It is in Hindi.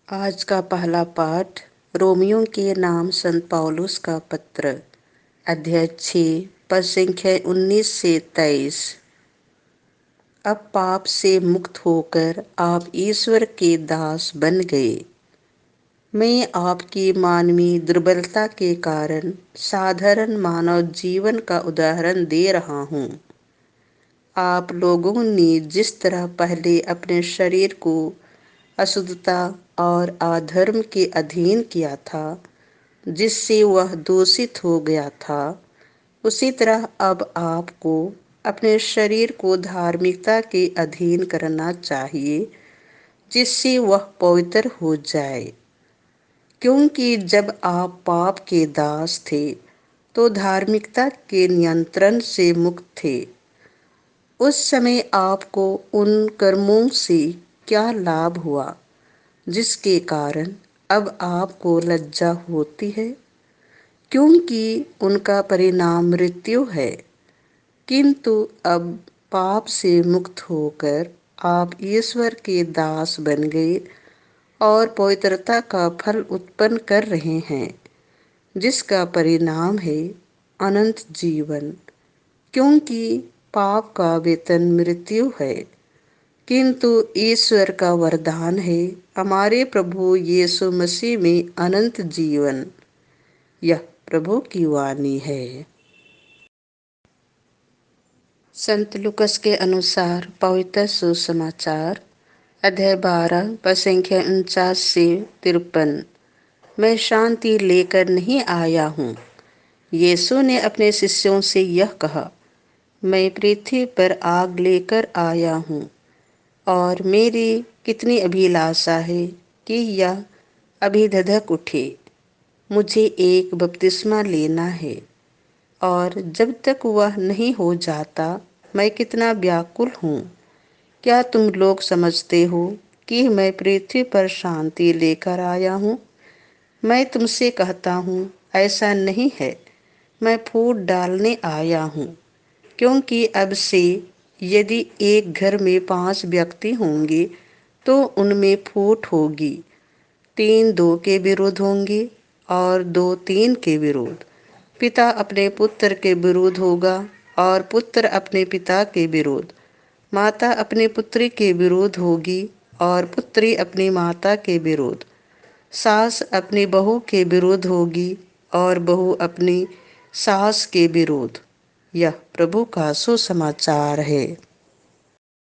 आज का पहला पाठ रोमियो के नाम संत पौलुस का पत्र, अध्याय 6, पद संख्या 19 से 23। अब पाप से मुक्त होकर आप ईश्वर के दास बन गए। मैं आपकी मानवीय दुर्बलता के कारण साधारण मानव जीवन का उदाहरण दे रहा हूँ। आप लोगों ने जिस तरह पहले अपने शरीर को अशुद्धता और अधर्म के अधीन किया था, जिससे वह दूषित हो गया था, उसी तरह अब आपको अपने शरीर को धार्मिकता के अधीन करना चाहिए, जिससे वह पवित्र हो जाए। क्योंकि जब आप पाप के दास थे, तो धार्मिकता के नियंत्रण से मुक्त थे। उस समय आपको उन कर्मों से क्या लाभ हुआ, जिसके कारण अब आपको लज्जा होती है? क्योंकि उनका परिणाम मृत्यु है। किंतु अब पाप से मुक्त होकर आप ईश्वर के दास बन गए और पवित्रता का फल उत्पन्न कर रहे हैं, जिसका परिणाम है अनंत जीवन। क्योंकि पाप का वेतन मृत्यु है, किंतु ईश्वर का वरदान है हमारे प्रभु यीशु मसीह में अनंत जीवन। यह प्रभु की वाणी है। संत लूकस के अनुसार पवित्र सुसमाचार, अध्याय 12, पद संख्या 49 से 53। मैं शांति लेकर नहीं आया हूँ। यीशु ने अपने शिष्यों से यह कहा, मैं पृथ्वी पर आग लेकर आया हूँ, और मेरी कितनी अभिलाषा है कि यह अभी धधक उठे। मुझे एक बपतिस्मा लेना है, और जब तक वह नहीं हो जाता, मैं कितना व्याकुल हूँ। क्या तुम लोग समझते हो कि मैं पृथ्वी पर शांति लेकर आया हूँ? मैं तुमसे कहता हूँ, ऐसा नहीं है। मैं फूट डालने आया हूँ। क्योंकि अब से यदि एक घर में 5 व्यक्ति होंगे, तो उनमें फूट होगी। 3 2 के विरुद्ध होंगे, और 2 3 के विरुद्ध। पिता अपने पुत्र के विरुद्ध होगा, और पुत्र अपने पिता के विरुद्ध। माता अपनी पुत्री के विरुद्ध होगी, और पुत्री अपनी माता के विरुद्ध। सास अपनी बहू के विरुद्ध होगी, और बहू अपनी सास के विरुद्ध। यह प्रभु का सुसमाचार है।